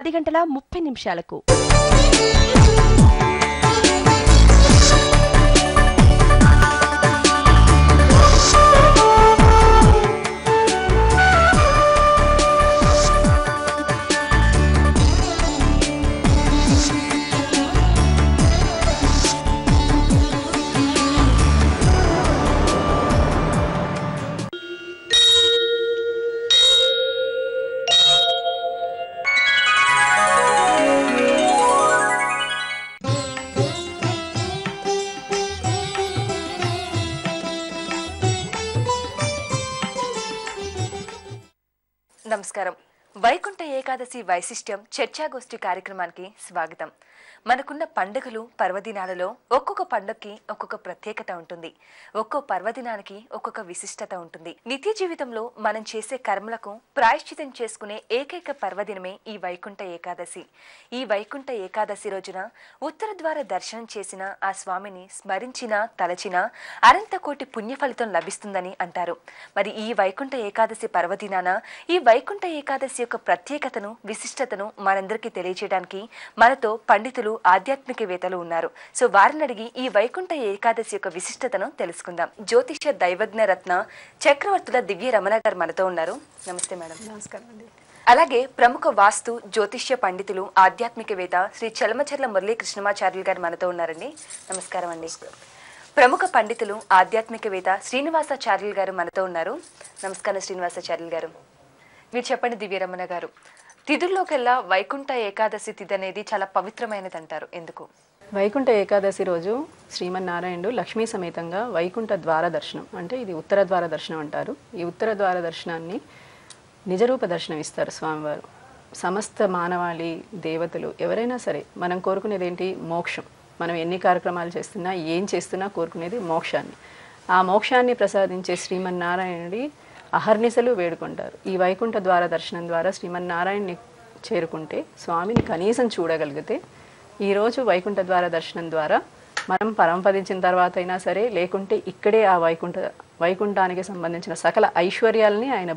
10:30 నమస్కారం. వైకుంఠ ఏకాదశి వైశిష్ట్యం చర్చాగోష్ఠి కార్యక్రమానికి స్వాగతం. మనకున్న పండుగలు పర్వదినాలలో ఒక్కొక్క పండుగకి ఒక్కొక్క ప్రత్యేకత ఉంటుంది. ఒక్కో పర్వదినానికి ఒక్కొక్క విశిష్టత ఉంటుంది. నిత్య జీవితంలో మనం చేసే కర్మలకు ప్రాయశ్చితం చేసుకునే ఏకైక పర్వదినమే ఈ వైకుంఠ ఏకాదశి. ఈ వైకుంఠ ఏకాదశి రోజున ఉత్తర ద్వార దర్శనం చేసిన ఆ స్వామిని స్మరించినా తలచినా అనంత కోటి పుణ్య ఫలితం లభిస్తుందని అంటారు. మరి ఈ వైకుంఠ ఏకాదశి పర్వదినాన ఈ వైకుంఠ ఏకాదశి యొక్క ప్రత్యేకతను విశిష్టతను మనందరికీ తెలియజేయడానికి మనతో పండితులు ఆధ్యాత్మికవేత్తలు ఉన్నారు. సో వారిని అడిగి ఈ వైకుంఠ ఏకాదశి యొక్క విశిష్టతను తెలుసుకుందాం. జ్యోతిష దైవజ్ఞ రత్న చక్రవర్తుల దివ్య రమణ గారు మనతో ఉన్నారు. నమస్తే మేడం. నమస్కారం అండి. అలాగే ప్రముఖ వాస్తు జ్యోతిష్య పండితులు ఆధ్యాత్మికవేత్త శ్రీ చలమచర్ల మురళీ కృష్ణమాచార్యులు గారు మనతో ఉన్నారండి. నమస్కారం అండి. ప్రముఖ పండితులు ఆధ్యాత్మికవేత్త శ్రీనివాసాచార్యులు గారు మనతో ఉన్నారు. నమస్కారం శ్రీనివాసాచార్యులు గారు. మీరు చెప్పండి దివ్య రమణ గారు, తిథుల్లోకెల్లా వైకుంఠ ఏకాదశి తిథి అనేది చాలా పవిత్రమైనది అంటారు. ఎందుకు? వైకుంఠ ఏకాదశి రోజు శ్రీమన్నారాయణుడు లక్ష్మీ సమేతంగా వైకుంఠ ద్వార దర్శనం, అంటే ఇది ఉత్తర ద్వార దర్శనం అంటారు. ఈ ఉత్తర ద్వార దర్శనాన్ని నిజరూప దర్శనం ఇస్తారు స్వామివారు. సమస్త మానవాళి దేవతలు ఎవరైనా సరే మనం కోరుకునేది ఏంటి? మోక్షం. మనం ఎన్ని కార్యక్రమాలు చేస్తున్నా ఏం చేస్తున్నా కోరుకునేది మోక్షాన్ని. ఆ మోక్షాన్ని ప్రసాదించే శ్రీమన్నారాయణుడి అహర్నిశలు వేడుకుంటారు. ఈ వైకుంఠ ద్వార దర్శనం ద్వారా శ్రీమన్నారాయణ్ణి చేరుకుంటే, స్వామిని కనీసం చూడగలిగితే, ఈరోజు వైకుంఠ ద్వార దర్శనం ద్వారా మనం పరంపదించిన తర్వాత అయినా సరే, లేకుంటే ఇక్కడే ఆ వైకుంఠానికి సంబంధించిన సకల ఐశ్వర్యాలని ఆయన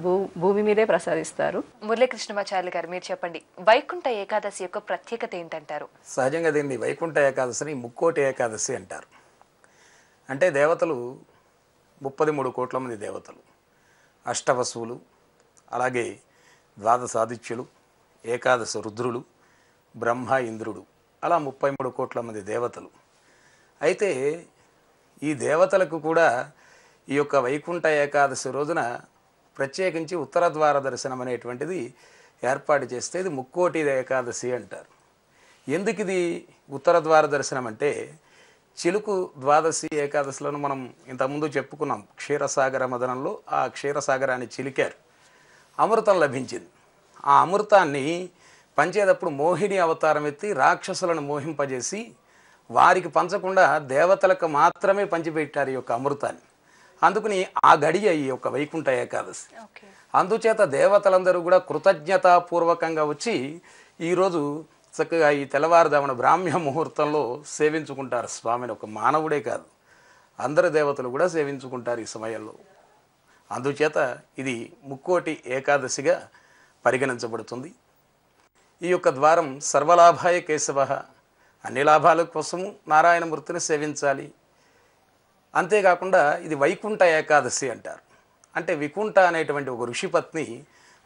భూమి మీదే ప్రసాదిస్తారు. మురళీ కృష్ణమాచార్యులు గారు, మీరు చెప్పండి వైకుంఠ ఏకాదశి యొక్క ప్రత్యేకత ఏంటంటారు? సహజంగా దీన్ని వైకుంఠ ఏకాదశిని ముక్కోటి ఏకాదశి అంటారు. అంటే దేవతలు 33 కోట్ల మంది దేవతలు, అష్టవసువులు, అలాగే ద్వాదశాదిత్యులు, ఏకాదశ రుద్రులు, బ్రహ్మ, ఇంద్రుడు, అలా 33 కోట్ల మంది దేవతలు. అయితే ఈ దేవతలకు కూడా ఈ యొక్క వైకుంఠ ఏకాదశి రోజున ప్రత్యేకించి ఉత్తర ద్వార దర్శనం అనేటువంటిది ఏర్పాటు చేస్తే ఇది ముక్కోటి ఏకాదశి అంటారు. ఎందుకు ఇది ఉత్తర ద్వార దర్శనం అంటే, చిలుకు ద్వాదశి ఏకాదశిలను మనం ఇంతకుముందు చెప్పుకున్నాం. క్షీరసాగర మదనంలో ఆ క్షీరసాగరాన్ని చిలికారు, అమృతం లభించింది. ఆ అమృతాన్ని పంచేటప్పుడు మోహిని అవతారం ఎత్తి రాక్షసులను మోహింపజేసి వారికి పంచకుండా దేవతలకు మాత్రమే పంచిపెట్టారు ఈ యొక్క అమృతాన్ని. అందుకని ఆ గడియ ఈ యొక్క వైకుంఠ ఏకాదశి. అందుచేత దేవతలందరూ కూడా కృతజ్ఞతాపూర్వకంగా వచ్చి ఈరోజు చక్కగా ఈ తెల్లవారుదామన బ్రాహ్మ్య ముహూర్తంలో సేవించుకుంటారు స్వామిని. ఒక మానవుడే కాదు, అందరు దేవతలు కూడా సేవించుకుంటారు ఈ సమయంలో. అందుచేత ఇది ముక్కోటి ఏకాదశిగా పరిగణించబడుతుంది. ఈ యొక్క ద్వారం సర్వలాభాయ కేశవ, అన్ని లాభాల కోసము నారాయణమూర్తిని సేవించాలి. అంతేకాకుండా ఇది వైకుంఠ ఏకాదశి అంటారు. అంటే వికుంఠ అనేటువంటి ఒక ఋషిపత్ని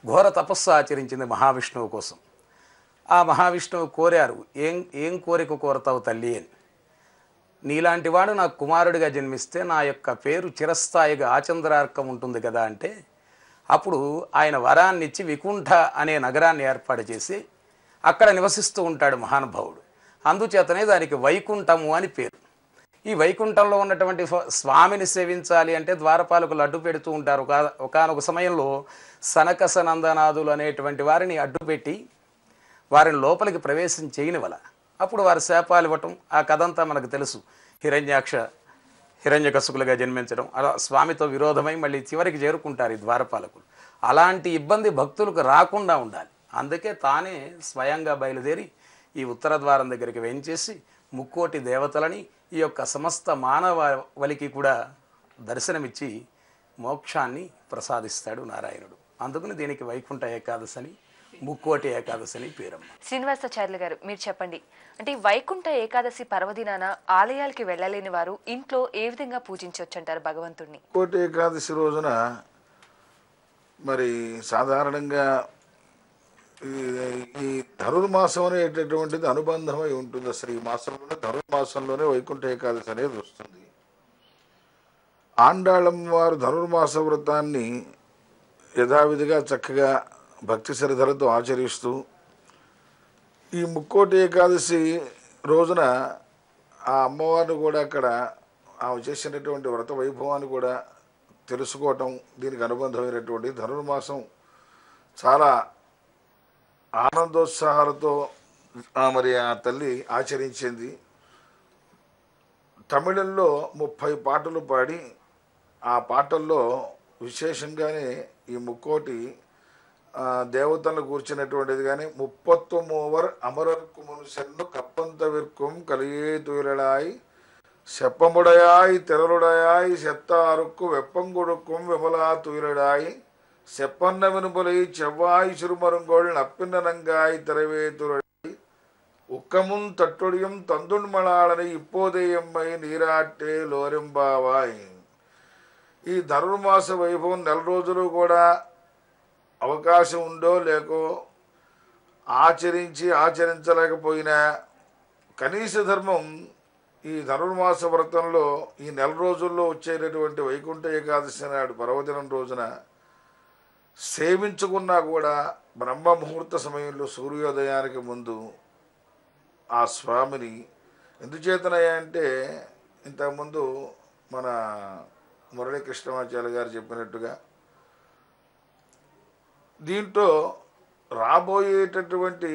ఘోర తపస్సు ఆచరించింది మహావిష్ణువు కోసం. ఆ మహావిష్ణువు కోరారు, ఏం కోరిక కోరతావు తల్లి అని. నీలాంటి వాడు నాకు కుమారుడిగా జన్మిస్తే నా యొక్క పేరు చిరస్థాయిగా ఆచంద్రార్కం ఉంటుంది కదా అంటే, అప్పుడు ఆయన వరాన్నిచ్చి వికుంఠ అనే నగరాన్ని ఏర్పాటు చేసి అక్కడ నివసిస్తూ ఉంటాడు మహానుభావుడు. అందుచేతనే దానికి వైకుంఠము అని పేరు. ఈ వైకుంఠంలో ఉన్నటువంటి స్వామిని సేవించాలి అంటే ద్వారపాలకులు అడ్డు పెడుతూ ఉంటారు. ఒకానొక సమయంలో సనకసనందనాదులు అనేటువంటి వారిని అడ్డుపెట్టి వారిని లోపలికి ప్రవేశం చేయనివల. అప్పుడు వారు శాపాలు ఇవ్వటం, ఆ కథంతా మనకు తెలుసు. హిరణ్యకశిపులుగా జన్మించడం, అలా స్వామితో విరోధమై మళ్ళీ చివరికి చేరుకుంటారు ఈ ద్వారపాలకులు. అలాంటి ఇబ్బంది భక్తులకు రాకుండా ఉండాలి. అందుకే తానే స్వయంగా బయలుదేరి ఈ ఉత్తర ద్వారం దగ్గరికి వేయించేసి ముక్కోటి దేవతలని ఈ యొక్క సమస్త మానవాళికి కూడా దర్శనమిచ్చి మోక్షాన్ని ప్రసాదిస్తాడు నారాయణుడు. అందుకని దీనికి వైకుంఠ ఏకాదశి అని ముక్కోటి ఏకాదశి అని పేరమ్మ. శ్రీనివాసాచార్యులు గారు మీరు చెప్పండి, అంటే ఈ వైకుంఠ ఏకాదశి పర్వదినాన ఆలయాలకి వెళ్ళలేని వారు ఇంట్లో ఏ విధంగా పూజించవచ్చు అంటారు భగవంతుడిని? ముక్కోటి ఏకాదశి రోజున మరి సాధారణంగా ఈ ధనుర్మాసం అనేటటువంటిది అనుబంధమై ఉంటుంది. అసలు ఈ మాసంలోనే ధనుర్మాసంలోనే వైకుంఠ ఏకాదశి అనేది వస్తుంది. ఆండాళం వారు ధనుర్మాస వ్రతాన్ని యథావిధిగా చక్కగా భక్తి శ్రద్ధలతో ఆచరిస్తూ ఈ ముక్కోటి ఏకాదశి రోజున ఆ అమ్మవారిని కూడా అక్కడ ఆమె చేసినటువంటి వ్రత వైభవాన్ని కూడా తెలుసుకోవటం దీనికి అనుబంధమైనటువంటి ధనుర్మాసం చాలా ఆనందోత్సాహాలతో మరి ఆ తల్లి ఆచరించింది. తమిళంలో 30 పాటలు పాడి ఆ పాటల్లో విశేషంగానే ఈ ముక్కోటి దేవతలను కూర్చున్నటువంటిది కానీ 39 అమరర్కు మనుషన్ను కప్పంతవిర్కం కలిగే తూయలడాయి செப்பமுடையாய் திரளுடையாய் செத்தாருக்கு வெப்பங்கொடுக்கும் விமலா துயிலடாய் செப்பன்ன வினுபலை செவ்வாய் சிறுமருங்கோள் நப்பின்ன நங்காய் திரவே துரடாய் உக்கமும் தட்டொடியும் தந்துண்மலாளனை இப்போதே எம்மை నీరాటే లోరింబావాయ్. ఈ ధనుర్మాస వైభవం 4 రోజులు కూడా అవకాశం ఉందో లేకో ఆచరించలేకపోయినా కనీస ధర్మం ఈ ధనుర్మాస వ్రతంలో ఈ 4 రోజుల్లో వచ్చేటటువంటి వైకుంఠ ఏకాదశి నాడు పర్వదినం రోజున సేవించుకున్నా కూడా బ్రహ్మ ముహూర్త సమయంలో సూర్యోదయానికి ముందు ఆ స్వామిని ఎందుచేతనయ్యా అంటే ఇంతకుముందు మన మురళీకృష్ణమాచార్య గారు చెప్పినట్టుగా దీంట్లో రాబోయేటటువంటి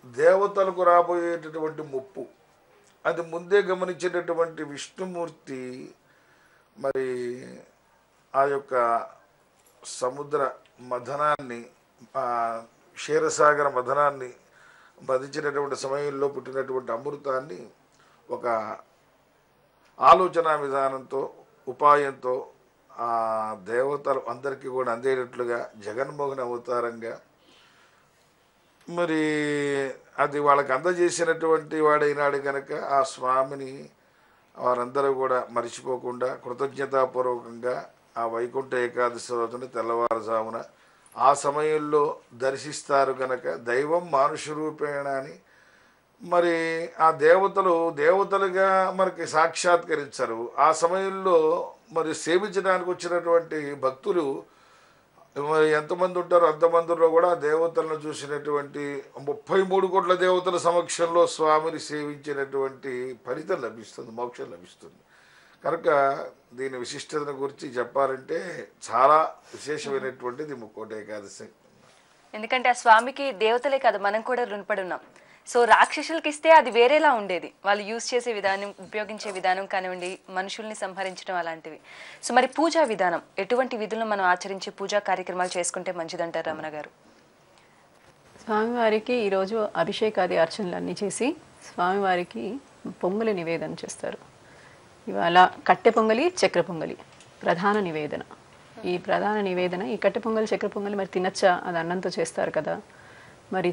దేవతలకు రాబోయేటటువంటి ముప్పు అది ముందే గమనించేటటువంటి విష్ణుమూర్తి మరి ఆ యొక్క సముద్ర మథనాన్ని క్షీరసాగర మథనాన్ని మదించినటువంటి సమయంలో పుట్టినటువంటి అమృతాన్ని ఒక ఆలోచన విధానంతో ఉపాయంతో ఆ దేవతలు అందరికీ కూడా అందేటట్లుగా జగన్మోహన్ అవతారంగా మరి అది వాళ్ళకి అందజేసినటువంటి వాడైనాడు కనుక ఆ స్వామిని వారందరూ కూడా మర్చిపోకుండా కృతజ్ఞతాపూర్వకంగా ఆ వైకుంఠ ఏకాదశి రోజున తెల్లవారుజామున ఆ సమయంలో దర్శిస్తారు కనుక దైవం మానుష రూపేణ అని మరి ఆ దేవతలుగా మనకి సాక్షాత్కరించరు. ఆ సమయంలో మరి సేవించడానికి వచ్చినటువంటి భక్తులు మరి ఎంతమంది ఉంటారో అంతమందిలో కూడా దేవతలను చూసినటువంటి 33 కోట్ల దేవతల సమక్షంలో స్వామిని సేవించినటువంటి ఫలితం లభిస్తుంది, మోక్షం లభిస్తుంది. కనుక దీని విశిష్టతను గురించి చెప్పాలంటే చాలా విశేషమైనటువంటిది ముక్కోటి ఏకాదశి. ఎందుకంటే ఆ స్వామికి దేవతలే కాదు మనం కూడా రుణపడి ఉన్నాం. సో రాక్షసులకి ఇస్తే అది వేరేలా ఉండేది, వాళ్ళు యూజ్ చేసే విధానం, ఉపయోగించే విధానం కానివ్వండి, మనుషుల్ని సంహరించడం అలాంటివి. సో మరి పూజా విధానం, ఎటువంటి విధులను మనం ఆచరించి పూజా కార్యక్రమాలు చేసుకుంటే మంచిదంటారు రమణ గారు? స్వామివారికి ఈరోజు అభిషేకాది అర్చనలు అన్నీ చేసి స్వామివారికి పొంగలి నివేదన చేస్తారు. ఇవాళ కట్టె పొంగలి, చక్కెర పొంగలి ప్రధాన నివేదన. ఈ ప్రధాన నివేదన ఈ కట్టె పొంగలి, చక్కెర పొంగలి మరి తినచ్చా? అది అన్నంతో చేస్తారు కదా, మరి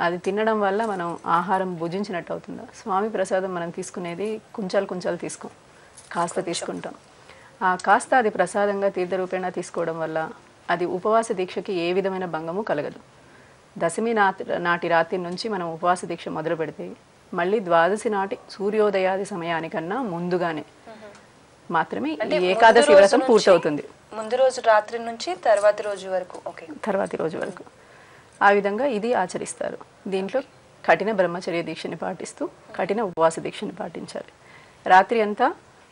అది తినడం వల్ల మనం ఆహారం భుజించినట్టు అవుతుందా? స్వామి ప్రసాదం మనం తీసుకునేది కుంచాలు తీసుకోం, కాస్త తీసుకుంటాం. ఆ కాస్త అది ప్రసాదంగా తీర్థరూపేణ తీసుకోవడం వల్ల అది ఉపవాస దీక్షకి ఏ విధమైన భంగము కలగదు. దశమి నాటి రాత్రి నుంచి మనం ఉపవాస దీక్ష మొదలు పెడితే మళ్ళీ ద్వాదశి నాటి సూర్యోదయాది సమయానికన్నా ముందుగానే మాత్రమే ఈ ఏకాదశి వ్రతం పూర్తవుతుంది. ముందు రోజు రాత్రి నుంచి తర్వాతి రోజు వరకు. ఓకే, తర్వాతి రోజు వరకు ఆ విధంగా ఇది ఆచరిస్తారు. దీంట్లో కఠిన బ్రహ్మచర్య దీక్షని పాటిస్తూ కఠిన ఉపవాస దీక్షని పాటించాలి. రాత్రి అంతా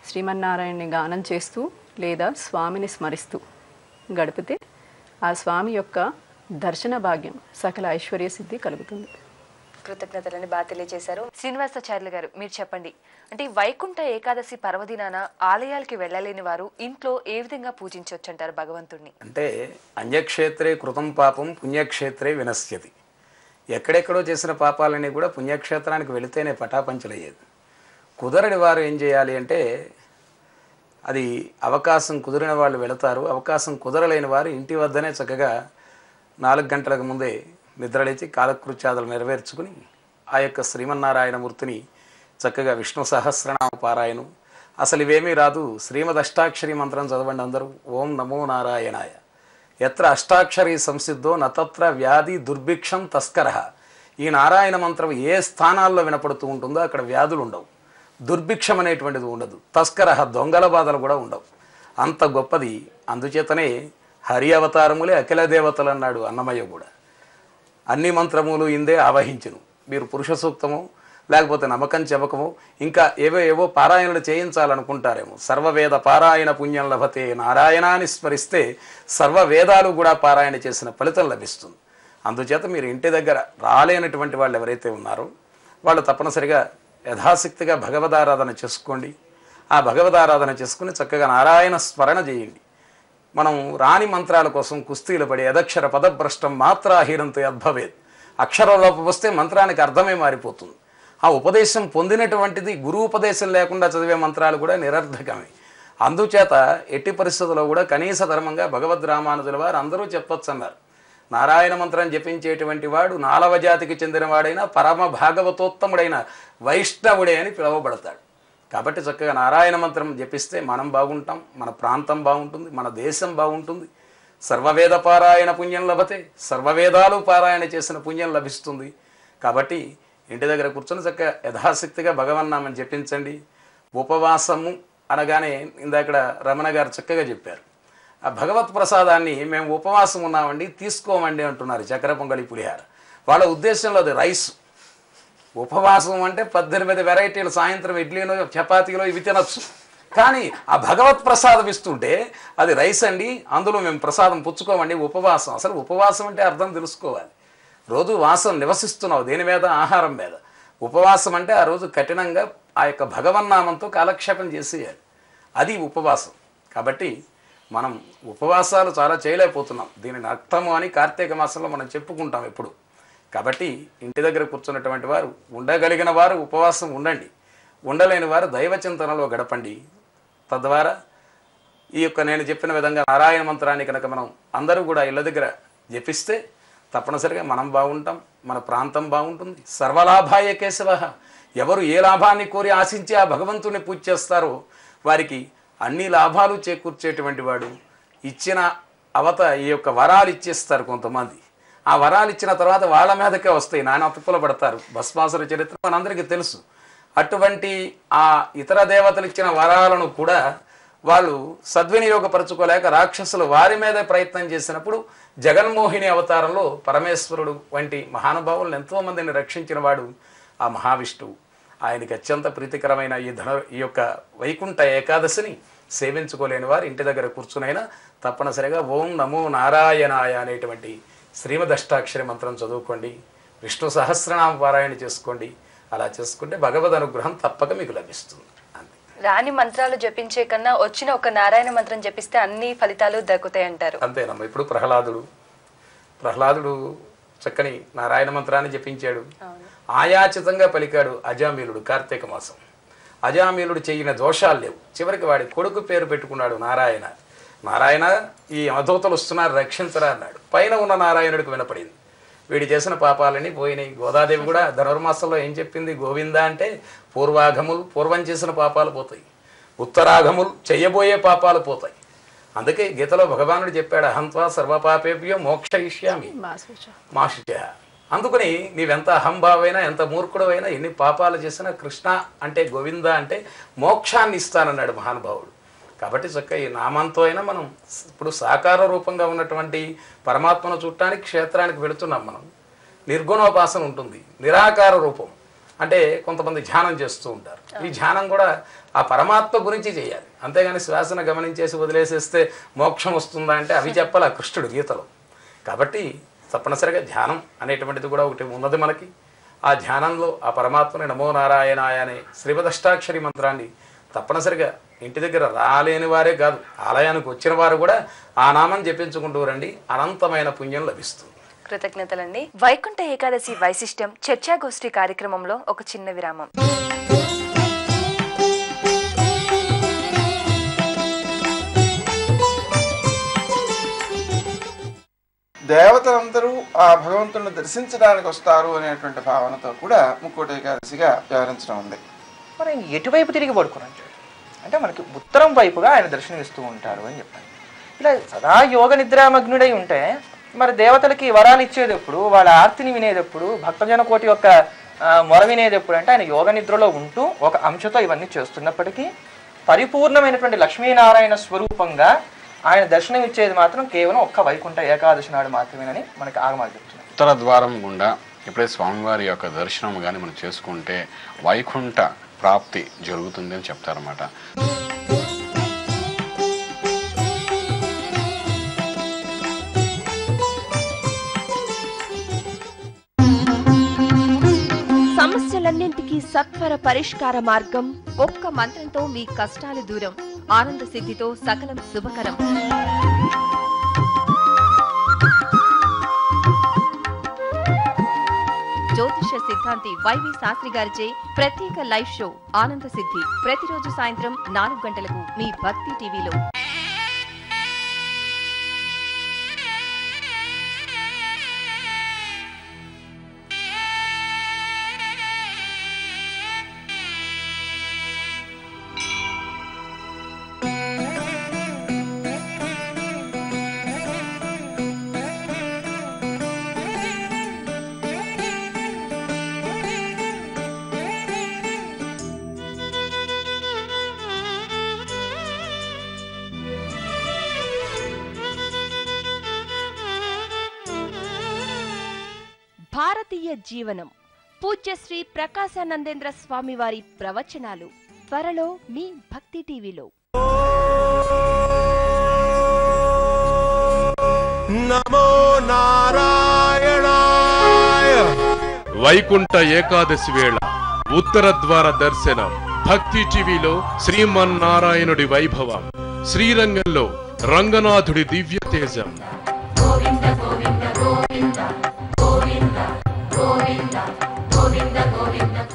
శ్రీమన్నారాయణని గానం చేస్తూ లేదా స్వామిని స్మరిస్తూ గడిపితే ఆ స్వామి యొక్క దర్శన భాగ్యం, సకల ఐశ్వర్య సిద్ధి కలుగుతుంది. కృతజ్ఞతలని బాగా తెలియజేశారు. శ్రీనివాసాచార్యులు గారు మీరు చెప్పండి, అంటే వైకుంఠ ఏకాదశి పర్వదినాన ఆలయాలకి వెళ్ళలేని వారు ఇంట్లో ఏ విధంగా పూజించవచ్చు అంటారు భగవంతుడిని? అంటే అన్యక్షేత్రే కృతం పాపం పుణ్యక్షేత్రే వినశ్యతి. ఎక్కడెక్కడో చేసిన పాపాలని కూడా పుణ్యక్షేత్రానికి వెళితేనే పటాపంచలయ్యేది. కుదరని వారు ఏం చేయాలి అంటే, అది అవకాశం కుదిరిన వాళ్ళు వెళతారు, అవకాశం కుదరలేని వారు ఇంటి వద్దనే చక్కగా 4 గంటలకు ముందే నిద్రలేచి కాలకృత్యాదులు నెరవేర్చుకుని ఆ యొక్క శ్రీమన్నారాయణమూర్తిని చక్కగా విష్ణు సహస్రనామ పారాయణం, అసలు ఇవేమీ రాదు, శ్రీమద్ అష్టాక్షరి మంత్రం చదవండి అందరూ. ఓం నమో నారాయణాయ. ఎత్ర అష్టాక్షరీ సంసిద్ధో నతత్ర వ్యాధి దుర్భిక్షం తస్కర. ఈ నారాయణ మంత్రం ఏ స్థానాల్లో వినపడుతూ ఉంటుందో అక్కడ వ్యాధులు ఉండవు, దుర్భిక్షం అనేటువంటిది ఉండదు, తస్కర దొంగల బాధలు కూడా ఉండవు. అంత గొప్పది. అందుచేతనే హరి అవతారములే అఖిల దేవతలు అన్నాడు అన్నమయ్య కూడా. అన్ని మంత్రములు ఇందే ఆవహించును. మీరు పురుష సూక్తము లేకపోతే నమ్మకం చెబకము ఇంకా ఏవో పారాయణలు చేయించాలనుకుంటారేమో. సర్వవేద పారాయణ పుణ్యం లభతే. నారాయణాన్ని స్మరిస్తే సర్వవేదాలు కూడా పారాయణ చేసిన ఫలితం లభిస్తుంది. అందుచేత మీరు ఇంటి దగ్గర రాలేనటువంటి వాళ్ళు ఎవరైతే ఉన్నారో వాళ్ళు తప్పనిసరిగా యథాశక్తిగా భగవదారాధన చేసుకోండి. ఆ భగవదారాధన చేసుకుని చక్కగా నారాయణ స్మరణ చేయండి. మనం రాని మంత్రాల కోసం కుస్తీలు పడి అదక్షర పదభ్రష్టం మాత్రాహీనంతో యద్భవేత్. అక్షరలోపం వస్తే మంత్రానికి అర్థమే మారిపోతుంది. ఆ ఉపదేశం పొందినటువంటిది గురువు ఉపదేశం లేకుండా చదివే మంత్రాలు కూడా నిరర్ధకమే. అందుచేత ఎట్టి పరిస్థితుల్లో కూడా కనీస ధర్మంగా భగవద్ రామానుజుల వారు అందరూ చెప్పొచ్చు అన్నారు. నారాయణ మంత్రం జపించేటువంటి వాడు 4వ జాతికి చెందినవాడైన పరమ భాగవతోత్తముడైన వైష్ణవుడే అని పిలువబడతాడు. కాబట్టి చక్కగా నారాయణ మంత్రం జపిస్తే మనం బాగుంటాం, మన ప్రాంతం బాగుంటుంది, మన దేశం బాగుంటుంది. సర్వవేద పారాయణ పుణ్యం లభతే. సర్వవేదాలు పారాయణ చేసిన పుణ్యం లభిస్తుంది. కాబట్టి ఇంటి దగ్గర కూర్చొని చక్కగా యథాశక్తిగా భగవన్నామని జపించండి. ఉపవాసము అనగానే ఇందాక రమణ గారు చక్కగా చెప్పారు. ఆ భగవత్ ప్రసాదాన్ని మేము ఉపవాసం ఉన్నామండి తీసుకోమండి అంటున్నారు. చక్కెర పొంగలి పులిహార వాళ్ళ ఉద్దేశంలో అది రైస్. ఉపవాసం అంటే 18 వెరైటీలు, సాయంత్రం ఇడ్లీలో చపాతీలో ఇవి తినచ్చు. కానీ ఆ భగవత్ ప్రసాదం ఇస్తుంటే అది రైస్ అండి, అందులో మేము ప్రసాదం పుచ్చుకోమండి, ఉపవాసం. అసలు ఉపవాసం అంటే అర్థం తెలుసుకోవాలి. రోజు వాసం నివసిస్తున్నావు దేని మీద? ఆహారం మీద. ఉపవాసం అంటే ఆ రోజు కఠినంగా ఆ యొక్క భగవన్నామంతో కాలక్షేపం చేసేయాలి. అది ఉపవాసం. కాబట్టి మనం ఉపవాసాలు చాలా చేయలేకపోతున్నాం. దీనిని అర్థము అని కార్తీక మాసంలో మనం చెప్పుకుంటాం ఎప్పుడు. కాబట్టి ఇంటి దగ్గర కూర్చున్నటువంటి వారు, ఉండగలిగిన వారు ఉపవాసం ఉండండి, ఉండలేని వారు దైవ చింతనలో గడపండి. తద్వారా ఈ యొక్క నేను చెప్పిన విధంగా నారాయణ మంత్రాన్ని కనుక మనం అందరూ కూడా ఇళ్ళ దగ్గర జపిస్తే తప్పనిసరిగా మనం బాగుంటాం, మన ప్రాంతం బాగుంటుంది. సర్వలాభాయ కేశవ. ఎవరు ఏ లాభాన్ని కోరి ఆశించి ఆ భగవంతుని పూజ చేస్తారో వారికి అన్ని లాభాలు చేకూర్చేటువంటి వాడు. ఇచ్చిన ఈ యొక్క వరాలు ఇచ్చేస్తారు కొంతమంది. ఆ వరాలు ఇచ్చిన తర్వాత వాళ్ళ మీదకే వస్తాయి, నానా తిప్పులు పడతారు. భస్మాసుర చరిత్ర మనందరికీ తెలుసు. అటువంటి ఆ ఇతర దేవతలు ఇచ్చిన వరాలను కూడా వాళ్ళు సద్వినియోగపరచుకోలేక రాక్షసులు వారి మీదే ప్రయత్నం చేసినప్పుడు జగన్మోహిని అవతారంలో పరమేశ్వరుడు వంటి మహానుభావులను ఎంతోమందిని రక్షించిన వాడు ఆ మహావిష్ణువు. ఆయనకి అత్యంత ప్రీతికరమైన ఈ యొక్క వైకుంఠ ఏకాదశిని సేవించుకోలేని వారు ఇంటి దగ్గర కూర్చునైనా తప్పనిసరిగా ఓం నమో నారాయణాయ అనేటువంటి శ్రీమద్ అష్టాక్షరి మంత్రం చదువుకోండి, విష్ణు సహస్రనామ పారాయణ చేసుకోండి. అలా చేసుకుంటే భగవద్ అనుగ్రహం తప్పక మీకు లభిస్తుంది. రాని మంత్రాలు జపించే కన్నా వచ్చిన ఒక నారాయణ మంత్రం జపిస్తే అన్ని ఫలితాలు దక్కుతాయి అంటారు. అంతేనమ్మా. ఇప్పుడు ప్రహ్లాదుడు చక్కని నారాయణ మంత్రాన్ని జపించాడు. ఆయాచితంగా పలికాడు అజామీలుడు. కార్తీక మాసం అజామీలుడు చేయన దోషాలు లేవు. చివరికి వాడి కొడుకు పేరు పెట్టుకున్నాడు నారాయణ. నారాయణ, ఈ అవధూతలు వస్తున్నారు, రక్షించరా అన్నాడు. పైన ఉన్న నారాయణుడికి వినపడింది. వీడి చేసిన పాపాలని పోయినాయి. గోదాదేవి కూడా ధనుర్మాసంలో ఏం చెప్పింది? గోవింద అంటే పూర్వం చేసిన పాపాలు పోతాయి, ఉత్తరాఘములు చెయ్యబోయే పాపాలు పోతాయి. అందుకే గీతలో భగవానుడు చెప్పాడు, అహంత్వా సర్వపాపేభ్యో మోక్షయిష్యామి మా శుచః. అందుకని నీవెంత అహంభావైనా, ఎంత మూర్ఖుడవైనా, ఎన్ని పాపాలు చేసినా కృష్ణ అంటే గోవింద అంటే మోక్షాన్ని ఇస్తానన్నాడు మహానుభావుడు. కాబట్టి చక్క ఈ నామంతో అయినా మనం ఇప్పుడు సాకార రూపంగా ఉన్నటువంటి పరమాత్మను చూడటానికి క్షేత్రానికి వెళుతున్నాం. మనం నిర్గుణోపాసన ఉంటుంది. నిరాకార రూపం అంటే కొంతమంది ధ్యానం చేస్తూ ఉంటారు. ఈ ధ్యానం కూడా ఆ పరమాత్మ గురించి చేయాలి. అంతేగాని శ్వాసను గమనించేసి వదిలేసేస్తే మోక్షం వస్తుందా అంటే అవి చెప్పాలి ఆ కృష్ణుడు గీతలో. కాబట్టి తప్పనిసరిగా ధ్యానం అనేటువంటిది కూడా ఒకటి ఉన్నది మనకి. ఆ ధ్యానంలో ఆ పరమాత్మని నమో నారాయణాయ అనే శ్రీమదష్టాక్షరి మంత్రాన్ని తప్పనిసరిగా ఇంటి దగ్గర రాలేని వారే కాదు, ఆలయానికి వచ్చిన వారు కూడా ఆ నామం జపించుకుంటూ రండి. అనంతమైన పుణ్యం లభిస్తుంది. కృతజ్ఞతలండి. వైకుంఠ ఏకాదశి వైశిష్ట్యం చర్చాగోష్ఠి కార్యక్రమంలో ఒక చిన్న విరామం. దేవతలందరూ ఆ భగవంతుని దర్శించడానికి వస్తారు అనేటువంటి భావనతో కూడా ముక్కోటి ఏకాదశిగా వ్యవహరించడం ఉంది. మరి ఎటువైపు తిరిగి పడుకున్నాం అంటే మనకి ఉత్తరం వైపుగా ఆయన దర్శనమిస్తూ ఉంటారు అని చెప్పాను. ఇలా సదా యోగ నిద్రామగ్నుడై ఉంటే మరి దేవతలకి వరాలు ఇచ్చేటప్పుడు, వాళ్ళ ఆర్తిని వినేటప్పుడు, భక్తజన కోటి యొక్క మొర వినేటప్పుడు అంటే ఆయన యోగ నిద్రలో ఉంటూ ఒక అంశతో ఇవన్నీ చేస్తున్నప్పటికీ పరిపూర్ణమైనటువంటి లక్ష్మీనారాయణ స్వరూపంగా ఆయన దర్శనం ఇచ్చేది మాత్రం కేవలం ఒక్క వైకుంఠ ఏకాదశి నాడు మాత్రమేనని మనకి ఆగమాలు చెప్తున్నాయి. ఉత్తర ద్వారం గుండా ఎప్పుడైతే స్వామివారి యొక్క దర్శనం కానీ మనం చేసుకుంటే వైకుంఠ ప్రాప్తి జరుగుతుంది అని చెప్తారన్నమాట. సమస్యలన్నింటికీ సత్వర పరిష్కార మార్గం, ఒక్క మంత్రంతో మీ కష్టాలు దూరం, ఆనంద సిద్ధితో సకలం శుభకరం. జ్యోతిష సిద్ధాంతి వైవి శాస్త్రి గారిచే ప్రత్యేక లైవ్ షో ఆనంద సిద్ధి ప్రతిరోజు సాయంత్రం 4 గంటలకు మీ భక్తి టీవీలో. భారతీయ జీవనం పూజ్య శ్రీ ప్రకాశానందేంద్ర స్వామి వారి ప్రవచనాలు త్వరలో మీ భక్తి టీవీలో. నమో నారాయణాయ. వైకుంఠ ఏకాదశి వేళ ఉత్తర ద్వార దర్శనం భక్తి టీవీలో. శ్రీమన్నారాయణుడి వైభవం, శ్రీరంగంలో రంగనాథుడి దివ్య తేజం.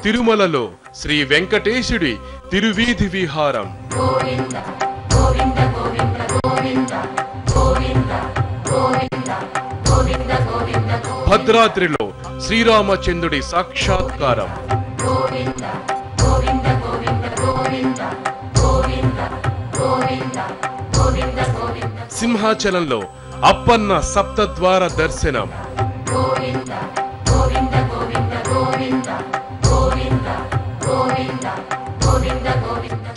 తిరుమలలో శ్రీ వెంకటేశుడి తిరువీధి విహారం. భద్రాద్రిలో శ్రీరామచంద్రుడి సాక్షాత్కారం. సింహాచలంలో అప్పన్న సప్తద్వార దర్శనం.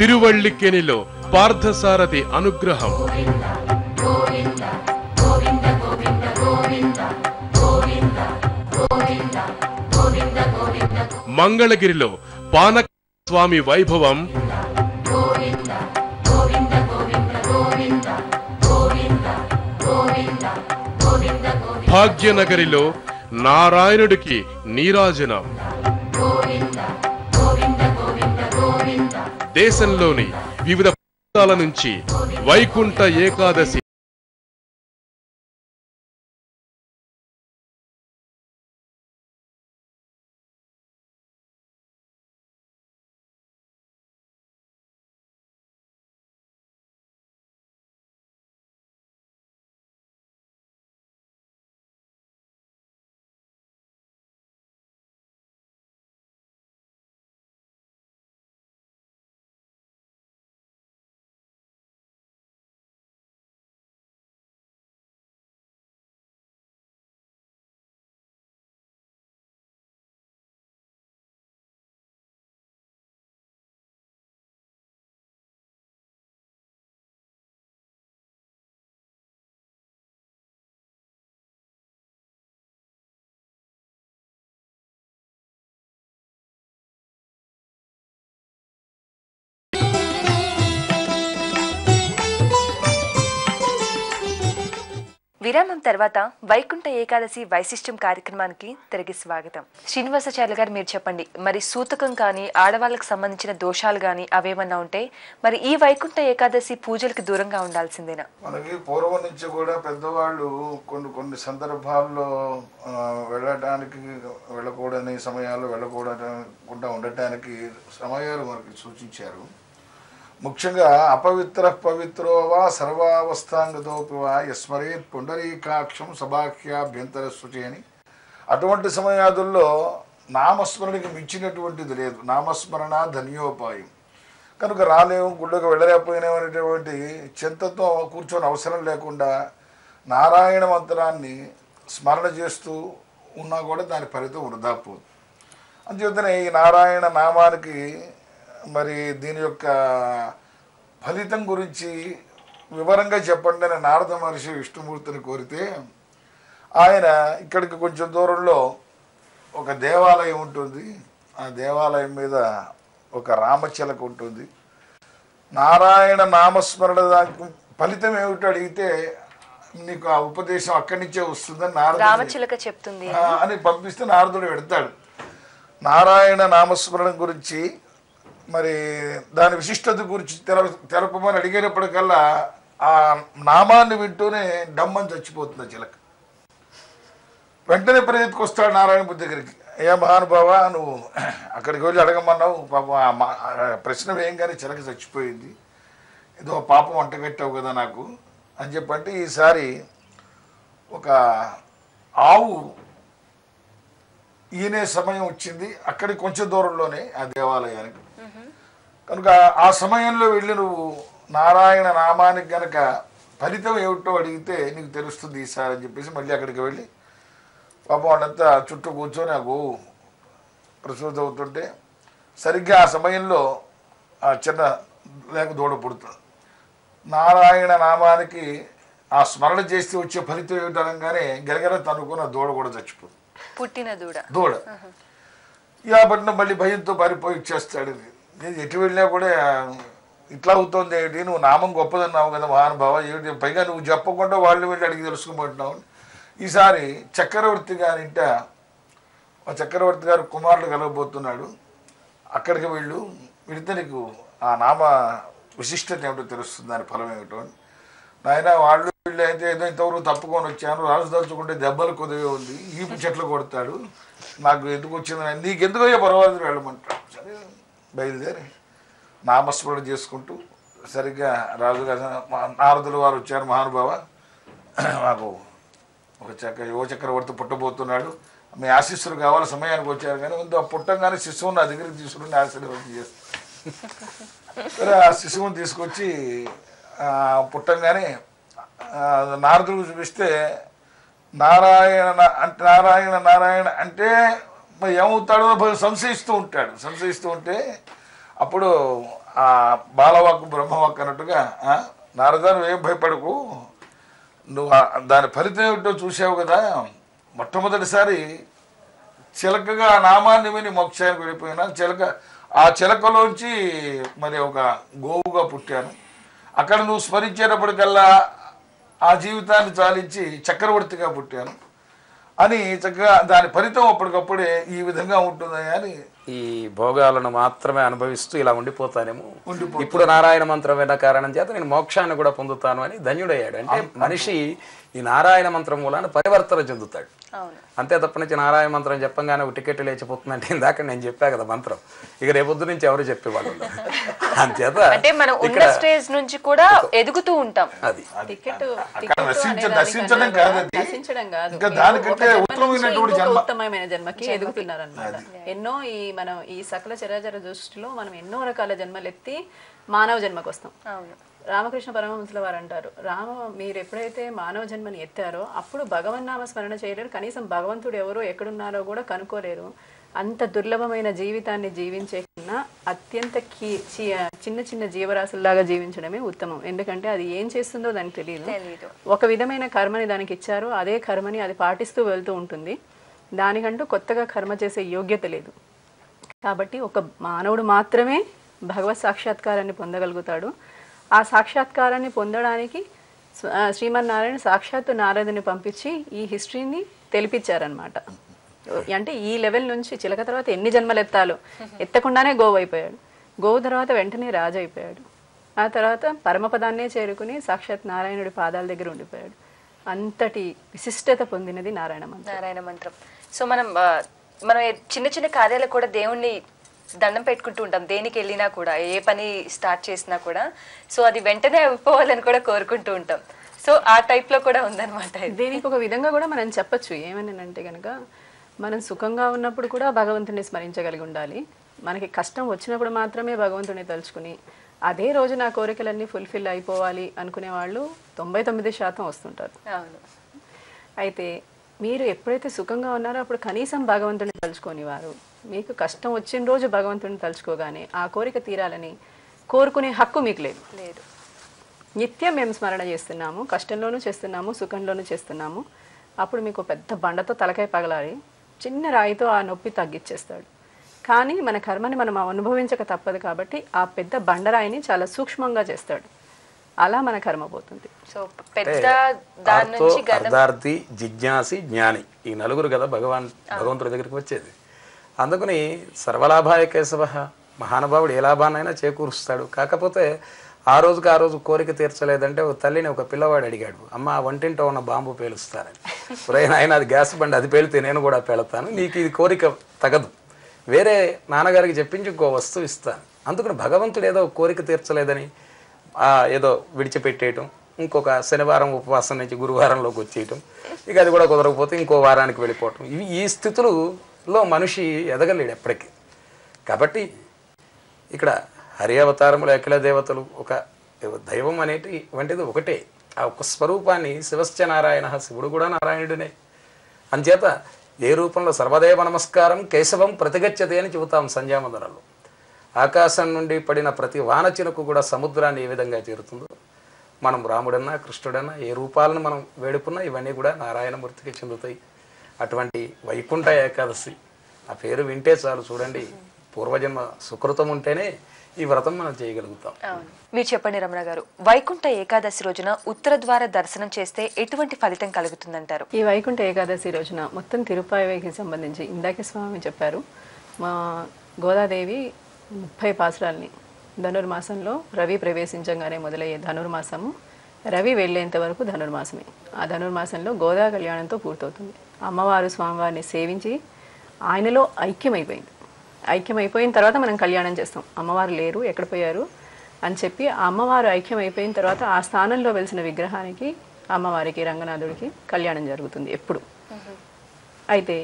తిరువళ్ళికెనిలో పార్థసారథి అనుగ్రహం. మంగళగిరిలో పానక స్వామి వైభవం. భాగ్యనగరిలో నారాయణుడికి నీరాజనం. దేశంలోని వివిధ ప్రాంతాల నుంచి వైకుంఠ ఏకాదశి విరామం తర్వాత వైకుంఠ ఏకాదశి వైశిష్ట్యం కార్యక్రమానికి తిరిగి స్వాగతం. శ్రీనివాసాచార్య గారు, మీరు చెప్పండి, మరి సూతకం కానీ ఆడవాళ్ళకి సంబంధించిన దోషాలు కానీ అవేమన్నా ఉంటే మరి ఈ వైకుంఠ ఏకాదశి పూజలకి దూరంగా ఉండాల్సిందేనా? మనకి పూర్వం నుంచి కూడా పెద్దవాళ్ళు కొన్ని సందర్భాల్లో వెళ్ళకూడని సమయాలు వెళ్ళకూడకుండా ఉండటానికి సమయాలు మనకి సూచించారు. ముఖ్యంగా అపవిత్ర పవిత్రో వా సర్వావస్థాంగతోపి వా యస్మరేత్ పుండరీకాక్షం సభాఖ్యాభ్యంతర శుచి అని. అటువంటి సమయాదుల్లో నామస్మరణకి మించినటువంటిది లేదు. నామస్మరణ ధన్యోపాయం. కనుక రాలేము, గుళ్ళకు వెళ్ళలేకపోయినాం అనేటువంటి చింతతో కూర్చొని అవసరం లేకుండా నారాయణ మంత్రాన్ని స్మరణ చేస్తూ ఉన్నా కూడా దాని ఫలితం వృధా పోదు. అందుచేతనే ఈ నారాయణ నామానికి మరి దీని యొక్క ఫలితం గురించి వివరంగా చెప్పండి అని నారద మహర్షి విష్ణుమూర్తిని కోరితే ఆయన ఇక్కడికి కొంచెం దూరంలో ఒక దేవాలయం ఉంటుంది. ఆ దేవాలయం మీద ఒక రామచిలక ఉంటుంది. నారాయణ నామస్మరణ దానికి ఫలితం ఏమిటో అడిగితే నీకు ఆ ఉపదేశం అక్కడి నుంచే వస్తుందని రామచిలక చెప్తుంది అని పంపిస్తే నారదుడు పెడతాడు. నారాయణ నామస్మరణ గురించి మరి దాని విశిష్టత గురించి తెలపమని అడిగేటప్పటికల్లా ఆ నామాన్ని వింటూనే డమ్మని చచ్చిపోతుంది ఆ చిలక. వెంటనే పరిగెత్తుకు వస్తాడు నారాయణ బుద్ధి దగ్గరికి. ఏ మహానుభావ, నువ్వు అక్కడికి వెళ్ళి అడగమన్నావు, పాపం ప్రశ్న వేయంగానే చిలక చచ్చిపోయింది, ఏదో పాపం వంటగట్టావు కదా నాకు అని చెప్పంటే, ఈసారి ఒక ఆవు ఈయనే సమయం వచ్చింది అక్కడికి కొంచెం దూరంలోనే ఆ దేవాలయానికి. కనుక ఆ సమయంలో వెళ్ళి నువ్వు నారాయణ నామానికి గనక ఫలితం ఏమిటో అడిగితే నీకు తెలుస్తుంది ఈసారి అని చెప్పేసి మళ్ళీ అక్కడికి వెళ్ళి పాపం వాళ్ళంతా చుట్టూ కూర్చొని ఆ గోవు ప్రసూతి అవుతుంటే సరిగ్గా ఆ సమయంలో ఆ చిన్న లేక దూడ పుడుతుంది. నారాయణ నామానికి ఆ స్మరణ చేస్తే వచ్చే ఫలితం ఏమిటనగానే గెలగెల తనుకుని ఆ దూడ కూడా చచ్చిపోతుంది. పుట్టిన దూడ కాబట్టి మళ్ళీ భయంతో పారిపోయి ఇచ్చేస్తాడు. నేను ఎటు వెళ్ళినా కూడా ఇట్లా అవుతుంది ఏంటి, నువ్వు నామం గొప్పదన్నావు కదా మహానుభావ, ఏమిటి పైగా నువ్వు చెప్పకుండా వాళ్ళు వెళ్ళి అడిగి తెలుసుకోమంటున్నావు. ఈసారి చక్రవర్తి గారింట ఆ చక్రవర్తి గారు కుమారుడు కలగబోతున్నాడు, అక్కడికి వెళితే నీకు ఆ నామ విశిష్టత ఏమిటో తెలుస్తుంది, దాని ఫలం ఏమిటో అని. నాయన వాళ్ళు వీళ్ళు అయితే ఏదో ఇంతవరకు తప్పుకొని వచ్చాను, రాజు దలుచుకుంటే దెబ్బలు కొద్దిగా ఉంది, ఈపు చెట్లు కొడతాడు, నాకు ఎందుకు వచ్చింది, నీకెందుకు అయ్యే పర్వాలేదు వెళ్ళమంటాడు. సరే బయలుదేరి నామస్మరణ చేసుకుంటూ సరిగ్గా రాజుగారు నారదులు వారు వచ్చారు, మహానుభావ మాకు ఒక యువ చక్రవర్తి పుట్టబోతున్నాడు, మీ ఆశీస్సులు కావాలి, సమయానికి వచ్చారు కానీ ముందు ఆ పుట్టంగానే శిశువుని నా దగ్గరికి తీసుకుని ఆశీర్వాదం చేస్తాను. సరే ఆ శిశువుని తీసుకొచ్చి పుట్టంగానే నారదుడు చూపిస్తే నారాయణ నారాయణ నారాయణ అంటే మరి ఏమవుతాడో సంశయిస్తూ ఉంటే అప్పుడు ఆ బాలవాక్కు బ్రహ్మవాక్కు అన్నట్టుగా నారద నువ్వేం భయపడకు, నువ్వు దాని ఫలితం ఏమిటో చూసావు కదా, మొట్టమొదటిసారి చిలకగా ఆ నామాన్ని విని మోక్షానికి వెళ్ళిపోయినా ఆ చిలకలోంచి మరి ఒక గోవుగా పుట్టాను, అక్కడ నువ్వు స్మరించేటప్పటికల్లా ఆ జీవితాన్ని చాలించి చక్రవర్తిగా పుట్టాను అని చక్కగా దాని ఫలితం అప్పటికప్పుడే ఈ విధంగా ఉంటుందని అని ఈ భోగాలను మాత్రమే అనుభవిస్తూ ఇలా ఉండిపోతానేమో, ఇప్పుడు నారాయణ మంత్రం విన్న కారణం చేత నేను మోక్షాన్ని కూడా పొందుతాను అని ధన్యుడయ్యాడు. అంటే మనిషి ఈ నారాయణ మంత్రం మూలాన పరివర్తన చెందుతాడు. అంతే తప్ప నుంచి నారాయణ మంత్రం చెప్పంగానే ఒక టికెట్ లేచిపోతుందంటే ఇందాక నేను చెప్పా కదా మంత్రం, ఇక రేపొద్దు నుంచి ఎవరు చెప్పేవాళ్ళు అంచేత అంటే మనం ఉన్న స్టేజ్ నుంచి కూడా ఎదుగుతూ ఉంటాం. అది టికెట్ ఉత్తమమైన జన్మకి ఎదుగుతున్నారు అన్నమాట. ఎన్నో మనం ఈ సకల చరాచర దృష్టిలో మనం ఎన్నో రకాల జన్మలు ఎత్తి మానవ జన్మకు వస్తాం. రామకృష్ణ పరమహంసుల వారు అంటారు, మీరు ఎప్పుడైతే మానవ జన్మని ఎత్తారో అప్పుడు భగవన్నామ స్మరణ చేయలేరు, కనీసం భగవంతుడు ఎవరో ఎక్కడున్నారో కూడా కనుక్కోలేరు. అంత దుర్లభమైన జీవితాన్ని జీవించే కన్నా అత్యంత చిన్న చిన్న జీవరాశుల్లాగా జీవించడమే ఉత్తమం. ఎందుకంటే అది ఏం చేస్తుందో దానికి తెలియదు. ఒక విధమైన కర్మని దానికి ఇచ్చారు, అదే కర్మని అది పాటిస్తూ వెళ్తూ ఉంటుంది. దానికంటూ కొత్తగా కర్మ చేసే యోగ్యత లేదు. కాబట్టి ఒక మానవుడు మాత్రమే భగవత్ సాక్షాత్కారాన్ని పొందగలుగుతాడు. ఆ సాక్షాత్కారాన్ని పొందడానికి శ్రీమన్నారాయణ సాక్షాత్తు నారదుని పంపించి ఈ హిస్టరీని తెలిపించారనమాట. అంటే ఈ లెవెల్ నుంచి చిలక తర్వాత ఎన్ని జన్మలు ఎత్తాలో ఎత్తకుండానే గోవు అయిపోయాడు, గోవు తర్వాత వెంటనే రాజు అయిపోయాడు, ఆ తర్వాత పరమపదాన్నే చేరుకుని సాక్షాత్ నారాయణుడి పాదాల దగ్గర ఉండిపోయాడు. అంతటి విశిష్టత పొందినది నారాయణ మంత్రం. సో మనం చిన్న చిన్న కార్యాలకు కూడా దేవుణ్ణి దండం పెట్టుకుంటూ ఉంటాం దేనికి వెళ్ళినా కూడా, ఏ పని స్టార్ట్ చేసినా కూడా. సో అది వెంటనే అయిపోవాలని కూడా కోరుకుంటూ ఉంటాం. సో ఆ టైప్లో కూడా ఉందన్నమాట. దీనికి ఒక విధంగా కూడా మనం చెప్పచ్చు ఏమని అంటే కనుక, మనం సుఖంగా ఉన్నప్పుడు కూడా భగవంతుని స్మరించగలిగి ఉండాలి. మనకి కష్టం వచ్చినప్పుడు మాత్రమే భగవంతుని తలుచుకుని అదే రోజు నా కోరికలన్నీ ఫుల్ఫిల్ అయిపోవాలి అనుకునే వాళ్ళు 99% వస్తుంటారు. అవును. అయితే మీరు ఎప్పుడైతే సుఖంగా ఉన్నారో అప్పుడు కనీసం భగవంతుని తలుచుకొని వారు, మీకు కష్టం వచ్చిన రోజు భగవంతుని తలుచుకోగానే ఆ కోరిక తీరాలని కోరుకునే హక్కు మీకు లేదు. లేదు. నిత్యం మేము స్మరణ చేస్తున్నాము, కష్టంలోనూ చేస్తున్నాము, సుఖంలోనూ చేస్తున్నాము. అప్పుడు మీకు పెద్ద బండతో తలకాయ పగలాలి, చిన్న రాయితో ఆ నొప్పి తగ్గించేస్తాడు. కానీ మన కర్మని మనం అనుభవించక తప్పదు కాబట్టి ఆ పెద్ద బండరాయిని చాలా సూక్ష్మంగా చేస్తాడు. అలా మన కర్మ పోతుంది. సో పెద్ద దాని నుంచి అర్థార్థి, జిజ్ఞాసి, జ్ఞాని, ఈ నలుగురు కదా భగవంతుడి దగ్గరికి వచ్చేది. అందుకని సర్వలాభాయ కేశవ, మహానుభావుడు ఏ లాభాన్నైనా చేకూరుస్తాడు. కాకపోతే ఆ రోజు కోరిక తీర్చలేదంటే ఒక తల్లిని ఒక పిల్లవాడు అడిగాడు, అమ్మ వంటింటో ఉన్న బాంబు పేలుస్తానని. ఆయన అది గ్యాస్ బండి, అది పేలితే నేను కూడా పేలుతాను, నీకు ఇది కోరిక తగదు, వేరే నాన్నగారికి చెప్పించి ఇంకో వస్తువు ఇస్తాను. అందుకని భగవంతుడు ఏదో కోరిక తీర్చలేదని ఏదో విడిచిపెట్టేయటం, ఇంకొక శనివారం ఉపవాసం నుంచి గురువారంలోకి వచ్చేయటం, ఇక అది కూడా కుదరకపోతే ఇంకో వారానికి వెళ్ళిపోవటం, ఇవి ఈ స్థితులలో మనిషి ఎదగలేడు ఎప్పటికీ. కాబట్టి ఇక్కడ హరి అవతారములు, అఖిల దేవతలు, ఒక దైవం అనేటి వంటిది ఒకటే. ఆ ఒక స్వరూపాన్ని శివశ్చ నారాయణ, శివుడు కూడా నారాయణుడినే. అంచేత ఏ రూపంలో సర్వదేవ నమస్కారం కేశవం ప్రతిగచ్చతే అని చెబుతాం సంధ్యావందనలో. ఆకాశం నుండి పడిన ప్రతి వానచినుకు కూడా సముద్రాన్ని ఏ విధంగా చేరుతుందో, మనం రాముడన్నా కృష్ణుడన్నా ఏ రూపాలను మనం వేడుకున్నా ఇవన్నీ కూడా నారాయణమూర్తికి చెందుతాయి. అటువంటి వైకుంఠ ఏకాదశి ఆ పేరు వింటే చాలు, చూడండి, పూర్వజన్మ సుకృతం ఉంటేనే ఈ వ్రతం మనం చేయగలుగుతాం. మీరు చెప్పండి రమణ గారు, వైకుంఠ ఏకాదశి రోజున ఉత్తర ద్వార దర్శనం చేస్తే ఎటువంటి ఫలితం కలుగుతుందంటారు? ఈ వైకుంఠ ఏకాదశి రోజున మొత్తం తిరుపాయికి సంబంధించి ఇందాకే స్వామి చెప్పారు, మా గోదాదేవి 30 పాసురాల్ని ధనుర్మాసంలో రవి ప్రవేశించగానే మొదలయ్యే ధనుర్మాసము, రవి వెళ్ళేంత వరకు ధనుర్మాసమే. ఆ ధనుర్మాసంలో గోదా కళ్యాణంతో పూర్తవుతుంది. అమ్మవారు స్వామివారిని సేవించి ఆయనలో ఐక్యమైపోయిన తర్వాత మనం కళ్యాణం చేస్తాం. అమ్మవారు లేరు, ఎక్కడ పోయారు అని చెప్పి ఆ అమ్మవారు ఐక్యమైపోయిన తర్వాత ఆ స్థానంలో వెలిసిన విగ్రహానికి, అమ్మవారికి, రంగనాథుడికి కళ్యాణం జరుగుతుంది ఎప్పుడు. అయితే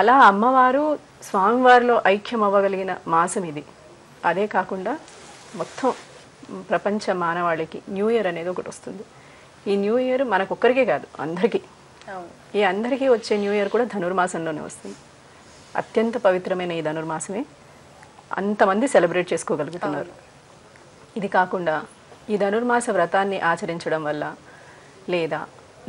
అలా అమ్మవారు స్వామివారిలో ఐక్యం అవ్వగలిగిన మాసం ఇది. అదే కాకుండా మొత్తం ప్రపంచ మానవాళికి న్యూ ఇయర్ అనేది ఒకటి వస్తుంది. ఈ న్యూ ఇయర్ మనకొక్కరికే కాదు, అందరికీ. ఈ అందరికీ వచ్చే న్యూ ఇయర్ కూడా ధనుర్మాసంలోనే వస్తుంది. అత్యంత పవిత్రమైన ఈ ధనుర్మాసమే అంతమంది సెలబ్రేట్ చేసుకోగలుగుతున్నారు. ఇది కాకుండా ఈ ధనుర్మాస వ్రతాన్ని ఆచరించడం వల్ల, లేదా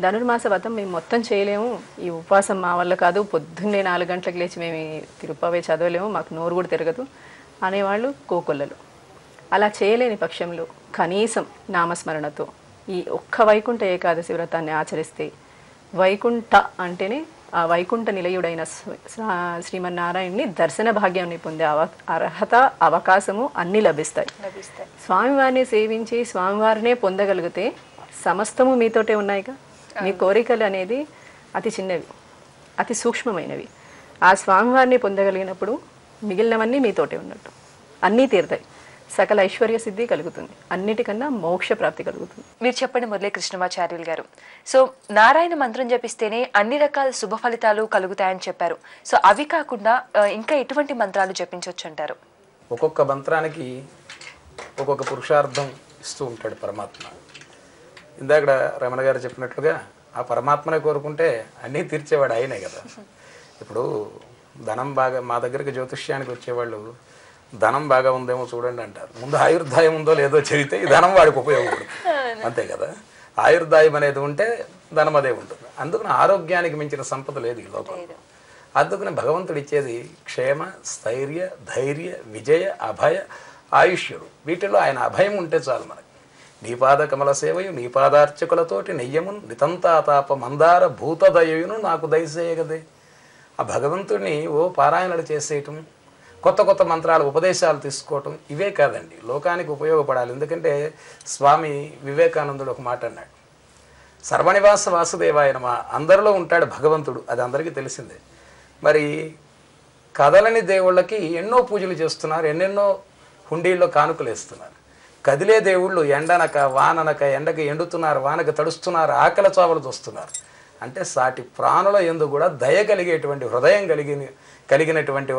ధనుర్మాస వ్రతం మేము మొత్తం చేయలేము, ఈ ఉపవాసం మా వల్ల కాదు, పొద్దున్నే 4 గంటలకు లేచి మేము తిరుపవే చదవలేము, మాకు నోరు కూడా తిరగదు అనేవాళ్ళు కోకొల్లలు. అలా చేయలేని పక్షంలో కనీసం నామస్మరణతో ఈ ఒక్క వైకుంఠ ఏకాదశి వ్రతాన్ని ఆచరిస్తే, వైకుంఠ అంటేనే ఆ వైకుంఠ నిలయుడైన శ్రీమన్నారాయణ్ణి దర్శన భాగ్యాన్ని పొందే అర్హత, అవకాశము అన్నీ లభిస్తాయి. స్వామివారిని సేవించి స్వామివారినే పొందగలిగితే సమస్తము మీతోటే ఉన్నాయిగా. మీ కోరికలు అనేది అతి చిన్నవి, అతి సూక్ష్మమైనవి. ఆ స్వామివారిని పొందగలిగినప్పుడు మిగిలినవన్నీ మీతోటే ఉన్నట్టు, అన్నీ తీరుతాయి. సకల ఐశ్వర్య సిద్ధి కలుగుతుంది, అన్నిటికన్నా మోక్ష ప్రాప్తి కలుగుతుంది. మీరు చెప్పండి మురళీ కృష్ణమాచార్యులు గారు, సో నారాయణ మంత్రం జపిస్తేనే అన్ని రకాల శుభ ఫలితాలు కలుగుతాయని చెప్పారు. సో అవి కాకుండా ఇంకా ఎటువంటి మంత్రాలు జపించవచ్చు అంటారు? ఒక్కొక్క మంత్రానికి ఒక్కొక్క పురుషార్థం ఇస్తూ ఉంటాడు పరమాత్మ. ఇందాక రమణ గారు చెప్పినట్లుగా ఆ పరమాత్మనే కోరుకుంటే అన్నీ తీర్చేవాడు ఆయనే కదా. ఇప్పుడు ధనం బాగా, మా దగ్గరికి జ్యోతిష్యానికి వచ్చేవాళ్ళు ధనం బాగా ఉందేమో చూడండి అంటారు. ముందు ఆయుర్దాయం ఉందో లేదో చదివితే ఈ ధనం వాడికి ఉపయోగపడుతుంది, అంతే కదా. ఆయుర్దాయం అనేది ఉంటే ధనం అదే ఉంటుంది. అందుకని ఆరోగ్యానికి మించిన సంపద లేదు ఈ లోకంలో. అందుకని భగవంతుడు ఇచ్చేది క్షేమ, స్థైర్య, ధైర్య, విజయ, అభయ, ఆయుష్యుడు. వీటిలో ఆయన అభయం ఉంటే చాలు మనకి. నీపాద కమల సేవయు నీపాదార్చకులతోటి నెయ్యమును నితంతాతాప మందార భూతదయయును నాకు దయసేయగదే. ఆ భగవంతుడిని పారాయణలు చేసేయటం, కొత్త కొత్త మంత్రాలు, ఉపదేశాలు తీసుకోవటం, ఇవే కాదండి, లోకానికి ఉపయోగపడాలి. ఎందుకంటే స్వామి వివేకానందుడు ఒక మాట అన్నాడు, సర్వనివాస వాసుదేవాయ నమః. అందరిలో ఉంటాడు భగవంతుడు, అది అందరికీ తెలిసిందే. మరి కదలని దేవుళ్ళకి ఎన్నో పూజలు చేస్తున్నారు, ఎన్నెన్నో హుండీల్లో కానుకలు వేస్తున్నారు. కదిలే దేవుళ్ళు ఎండనక వాననక ఎండకి ఎండుతున్నారు, వానక తడుస్తున్నారు, ఆకలి చావలు చూస్తున్నారు. అంటే సాటి ప్రాణుల యందు కూడా దయ కలిగేటువంటి హృదయం కలిగినటువంటి